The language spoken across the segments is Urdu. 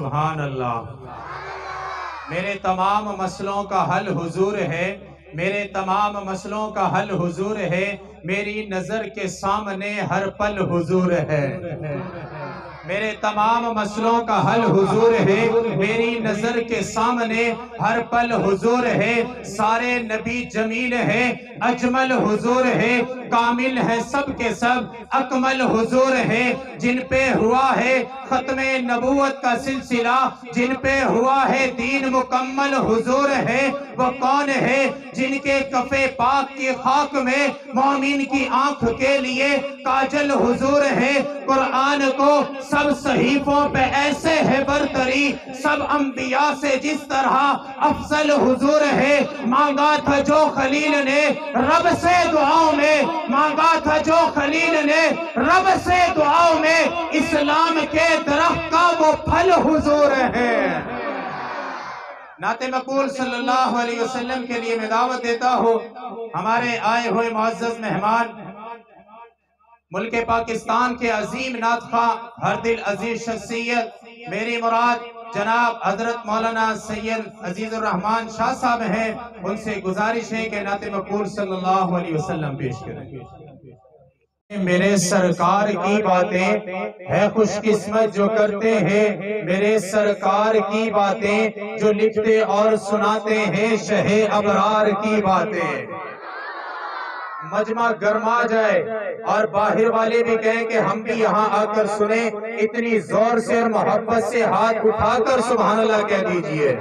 سبحان اللہ۔ میرے تمام مسئلوں کا حل حضور ہے، میرے تمام مسئلوں کا حل حضور ہے، میری نظر کے سامنے ہر پل حضور ہے۔ میرے تمام مسئلوں کا حل حضور ہے، میری نظر کے سامنے ہر پل حضور ہے۔ سارے نبی جمیل ہے، اجمل حضور ہے، کامل ہے سب کے سب، اکمل حضور ہے۔ جن پہ ہوا ہے ختم نبوت کا سلسلہ، جن پہ ہوا ہے دین مکمل حضور ہے۔ وہ کون ہے جن کے کفے پاک کی خاک میں مومن کی آنکھ کے لیے کاجل حضور ہے۔ قرآن کو سب صحیفوں پہ ایسے ہے برتری، سب انبیاء سے جس طرح افضل حضور ہے۔ مانگا تھا جو خلیل نے رب سے دعاؤں میں، مانگا تھا جو خلیل نے رب سے دعاؤں میں، اسلام کے درخت کا وہ پھل حضور ہے۔ نعت مقبول صلی اللہ علیہ وسلم کے لیے میں دعوت دیتا ہوں ہمارے آئے ہوئے معزز مہمان، ملک پاکستان کے عظیم نعت خواں، ہر دل عزیز شخصیت، میری مراد جناب حضرت مولانا سید عزیز الرحمن شاہ صاحب ہیں۔ ان سے گزارش ہے کہ نعت مقبول صلی اللہ علیہ وسلم پیش کریں۔ میرے سرکار کی باتیں ہے خوش قسمت جو کرتے ہیں، میرے سرکار کی باتیں جو لکھتے اور سناتے ہیں، شہ ابرار کی باتیں۔ مجمع گرما جائے اور باہر والے بھی کہیں کہ ہم بھی یہاں آ کر سنیں، اتنی زور سے اور محبت سے ہاتھ اٹھا کر سبحان اللہ کہہ دیجئے۔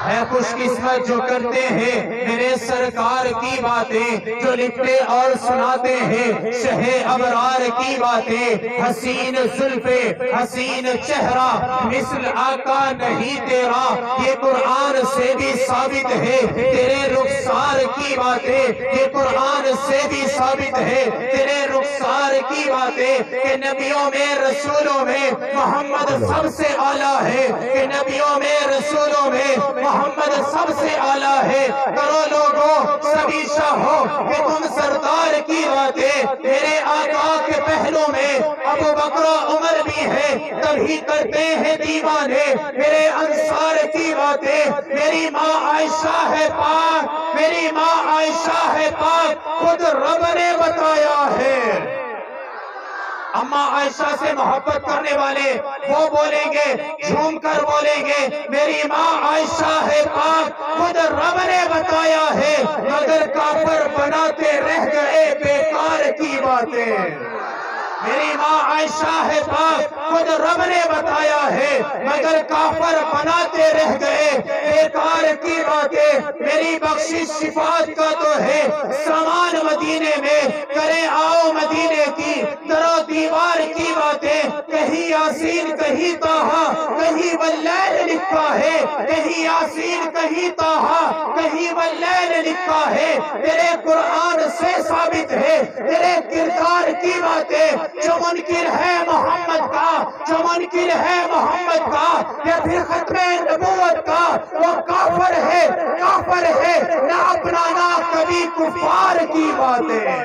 ہے خوش قسمت جو کرتے ہیں میرے سرکار کی باتیں، جو لکھتے اور سناتے ہیں، شہ ابرار کی باتیں۔ حسین زلفے حسین چہرہ مثل آقا نہیں تیرا، یہ قرآن سے بھی ثابت ہے۔ تیرے رخسار کی باتیں، یہ قرآن سے بھی ثابت ہے۔ تیرے رخسار کی باتیں کہ نبیوں میں رسولوں میں محمد سب سے اعلیٰ ہے، کہ نبیوں میں رسولوں میں محمد سب سے اعلیٰ ہے۔ کرو لوگوں سبھی شاہو کہ تم سردار کی باتیں، میرے آقا کے پہلو میں ابو بکر و عمر بھی ہے، تبھی کرتے ہیں دیوانے میرے انصار کی باتیں۔ میری ماں عائشہ ہے پاک، میری ماں عائشہ ہے پاک، خود رب نے بتایا ہے۔ اماں عائشہ سے محبت کرنے والے وہ بولیں گے، جھوم کر بولیں گے، میری ماں عائشہ ہے پاک، خود رب نے بتایا ہے۔ مگر کافر بناتے رہ گئے بیکار کی باتیں۔ میری ماں عائشہ ہے پاک، خود رب نے بتایا ہے، مگر کافر بناتے رہ گئے بیکار کی باتیں۔ میری بخشش شفاعت کا تو ہے سامان مدینے میں، کرے آؤ مدینے کی درو دیوار کی باتیں۔ کہیں یاسین کہیں طٰہٰ کہیں واللیل لکھا ہے، کہیں یاسین کہیں طٰہٰ کہیں واللیل لکھا ہے۔ تیرے قرآن سے ثابت ہے تیرے کردار کی باتیں۔ جو منکر ہے محمد کا، جو منکر ہے محمد کا یا پھر ختم نبوت کا، وہ کافر ہے، کافر ہے، نہ اپنانا کبھی کفار کی باتیں۔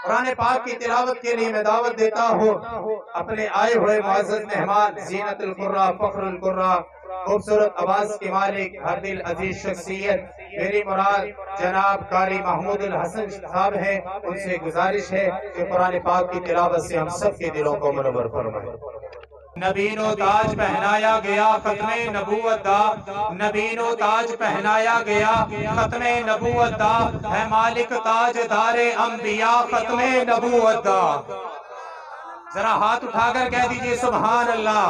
قرآن پاک کی تلاوت کے لیے میں دعوت دیتا ہوں اپنے آئے ہوئے معزز مہمان، زینت القرہ، فخر القرہ، خوبصورت آواز کے مالک، ہر دل عزیز شخصیت، میری مراد جناب قاری محمود الحسن صاحب ہیں۔ ان سے گزارش ہے کہ قرآن پاک کی تلاوت سے ہم سب کے دلوں کو منور فرمائے۔ نبین و تاج پہنایا گیا ختم نبوت دا، نبین و تاج پہنایا گیا ختم نبوت دا، ہے مالک تاج دار انبیاء ختم نبوت دا۔ ذرا ہاتھ اٹھا کر کہہ دیجئے سبحان اللہ،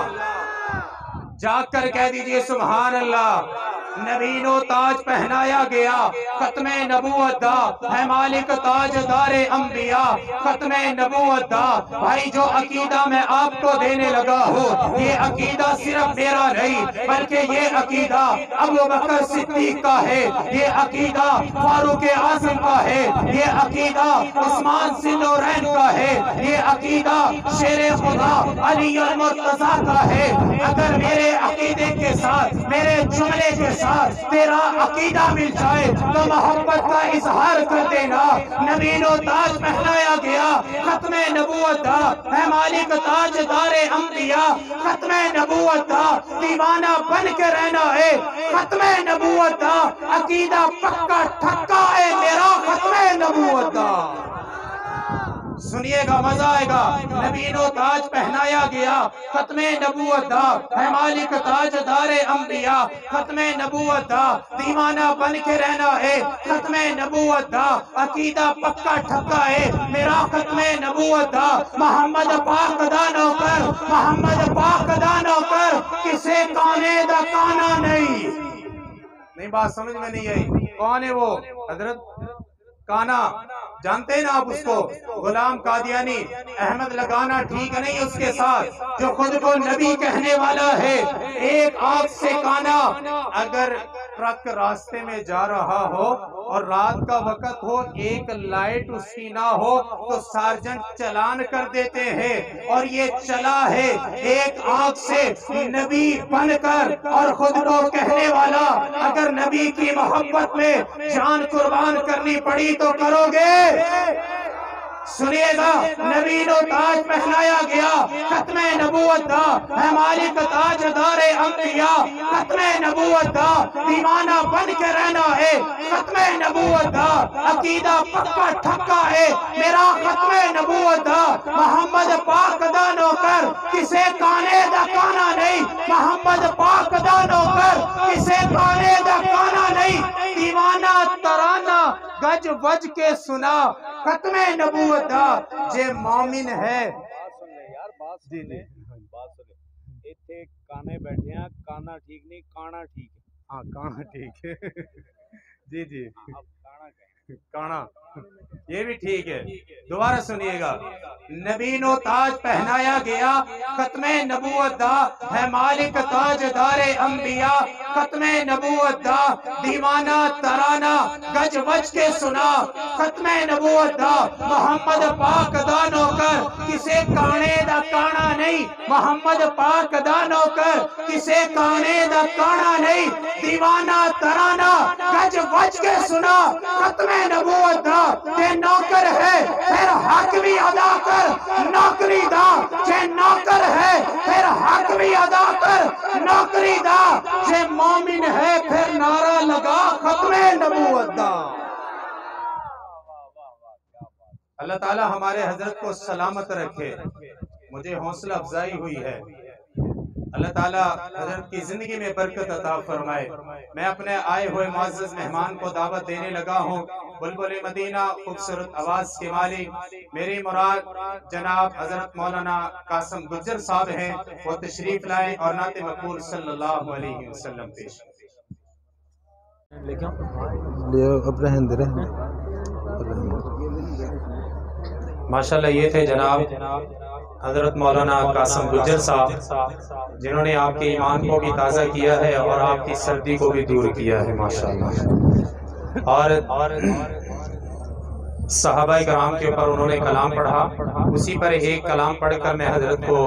جاگ کر کہہ دیجئے سبحان اللہ۔ نبین و تاج پہنایا گیا ختم نبوت دا، ہے مالک تاج دار انبیاء ختم نبوت دا۔ بھائی جو عقیدہ میں آپ کو دینے لگا ہوں، یہ عقیدہ صرف میرا نہیں بلکہ یہ عقیدہ ابو بکر صدیق کا ہے، یہ عقیدہ فاروق اعظم کا ہے، یہ عقیدہ عثمان ذی النورین کا ہے، یہ عقیدہ شیر خدا علی المرتضیٰ کا ہے۔ اگر میرے عقیدے کے ساتھ، میرے جملے کے ساتھ تیرا عقیدہ مل جائے تو محبت کا اظہار کر دینا۔ نبی نو تاج پہنایا گیا، ختم نبوت تھا، ہے مالک تاج دار انبیاء، ختم نبوت تھا، دیوانہ بن کے رہنا ہے، ختم نبوت تھا، عقیدہ پکا ٹھکا ہے میرا، ختم نبوت تھا۔ سنیے گا مزہ آئے گا۔ نبی نو تاج پہنایا گیا، ختم نبوت تھا، ہے مالک تاج دار انبیاء، ختم نبوت تھا، دیوانہ بن کے رہنا ہے، ختم نبوت تھا، عقیدہ پکا ٹھکا ہے میرا، ختم نبوت تھا۔ محمد پاک دا نوکر، محمد پاک دا نوکر، کسے کانے دا کانا نہیں بات سمجھ میں نہیں آئی۔ کون ہے وہ؟ حضرت کانا، جانتے ہیں نا آپ اس کو، غلام قادیانی۔ احمد لگانا ٹھیک نہیں اس کے ساتھ، جو خود کو نبی کہنے والا ہے۔ ایک آنکھ سے کانا، اگر ٹرک راستے میں جا رہا ہو اور رات کا وقت ہو، ایک لائٹ اس کی نہ ہو تو سارجنٹ چلان کر دیتے ہیں، اور یہ چلا ہے ایک آنکھ سے نبی بن کر اور خود کو کہنے والا۔ اگر نبی کی محبت میں جان قربان کرنی پڑی تو کرو گے؟ سنیے گا، نبی نو تاج پہنایا گیا، ختم نبوت تھا، ہے مالک تاج دار انبیاء، ختم نبوت تھا، دیوانہ بن کے رہنا ہے، ختم نبوت تھا، عقیدہ پکا ٹھکا ہے میرا، ختم نبوت تھا۔ محمد پاک دا نوکر، کسے کانے دا کانا نہیں، محمد پاک دا نوکر، کسے کانے دا کانا نہیں، دیوانہ ترانہ گج وج کے سنا، ختم نبوت تھا، جے مومن ہے۔ جی جی بات سنے، ایتھے کانے بیٹھے ہیں، کانا ٹھیک نہیں، کانا ٹھیک ہے۔ ہاں کانا ٹھیک ہے، جی جی اب کانا کہیں، کانا یہ بھی ٹھیک ہے۔ دوبارہ سنیے گا، نبی نو تاج پہنایا گیا، ختم نبوت تھا، ہے مالک تاج دار انبیاء، ختم نبوت تھا، دیوانہ ترانہ گج وج کے سنا، ختم نبوت تھا۔ محمد پاک دا نوکر، کسے کانے دا کانا نہیں، محمد پاک دا نوکر، کسے کانے دا کانا نہیں، دیوانہ ترانہ گج وج کے سنا، ختم نبوت تھا۔ تے نوکر ہے پھر حق بھی ادا کر، نوکری دا، جے نوکر ہے پھر حق بھی ادا کر، نوکری دا، جے مومن ہے پھر نعرہ لگا، ختم نبوت دا۔ اللہ تعالی ہمارے حضرت کو سلامت رکھے۔ مجھے حوصلہ افزائی ہوئی ہے، اللہ تعالیٰ حضرت کی زندگی میں برکت عطا فرمائے۔ میں اپنے آئے ہوئے معزز مہمان کو دعوت دینے لگا ہوں۔ بلبل مدینہ خوبصورت آواز کے مالک، میری مراد جناب حضرت مولانا قاسم گجر صاحب ہیں، وہ تشریف لائیں اور نعت مقبول صلی اللہ علیہ وسلم پیش ماشاءاللہ۔ یہ تھے جناب حضرت مولانا قاسم گجر صاحب، جنہوں نے آپ کے ایمان کو بھی تازہ کیا ہے اور آپ کی سردی کو بھی دور کیا ہے ماشاءاللہ۔ اور صحابہ کرام کے اوپر انہوں نے کلام پڑھا، اسی پر ایک کلام پڑھ کر میں حضرت کو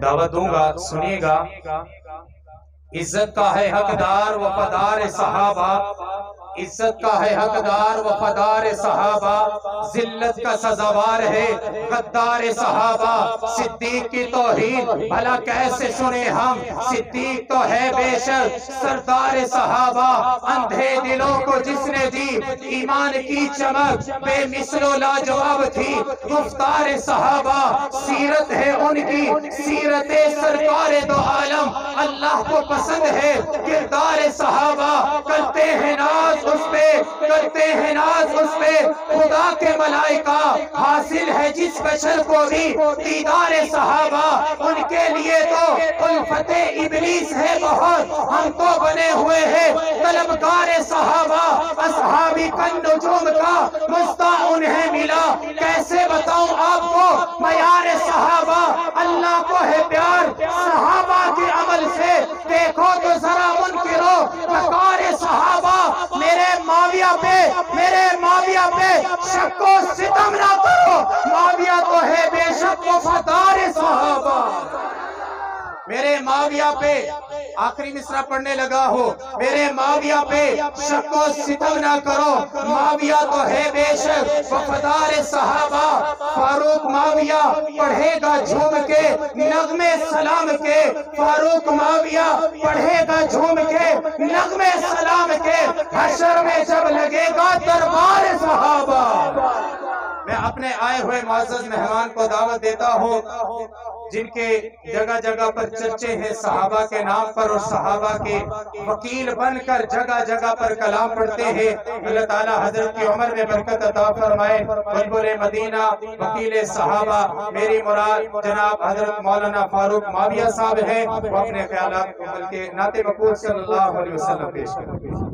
دعوت دوں گا، سنیے گا۔ عزت کا ہے حقدار وفادار صحابہ، عزت کا ہے حقدار وفادار صحابہ، ذلت کا سزاوار ہے غدار صحابہ، صدیق کی توہین بھلا کیسے سنے ہم، صدیق تو ہے بے شک سردار صحابہ، اندھے دلوں کو جس نے دی ایمان کی چمک، بے مثل و لاجواب تھی گفتار صحابہ، سیرت ہے ان کی سیرت سرکار دو عالم، اللہ کو پسند ہے کردار صحابہ، کرتے ہیں ناز اس پہ، کرتے ہیں ناز اس پہ خدا کے ملائکہ، حاصل ہے جس بشر کو بھی دیدار صحابہ، ان کے لیے تو الفت ابلیس ہے بہت، ہم تو بنے ہوئے ہیں طلبگار صحابہ، اصحابی کن نجوم کا مستع انہیں ملا، کیسے بتاؤں آپ کو معیار صحابہ، اللہ کو ہے پیار صحابہ کے عمل سے، دیکھو تو ذرا منکرو وقار صحابہ، میرے معاویہ پہ شک و ستم نہ کرو، معاویہ تو ہے بے شک وفادار صحابہ۔ میرے معاویہ پہ آخری مصرع پڑھنے لگا ہو، میرے معاویہ پہ شک و ستم نہ کرو، معاویہ تو ہے بے شک وفادار صحابہ، فاروق معاویہ پڑھے گا جھوم کے نغمے سلام کے، فاروق معاویہ پڑھے گا جھوم کے نغمے سلام کے، حشر میں جب لگے گا دربار صحابہ۔ میں اپنے آئے ہوئے معزز مہمان کو دعوت دیتا ہوں جن کے جگہ جگہ پر چرچے ہیں صحابہ کے نام پر اور صحابہ کے وکیل بن کر جگہ جگہ پر کلام پڑھتے ہیں، اللہ تعالیٰ حضرت کی عمر میں برکت عطا فرمائے۔ بلبل مدینہ وکیل صحابہ میری مراد جناب حضرت مولانا فاروق معاویہ صاحب ہیں، وہ اپنے خیالات کو بلکہ نعت مقبول صلی اللہ علیہ وسلم پیش کریں۔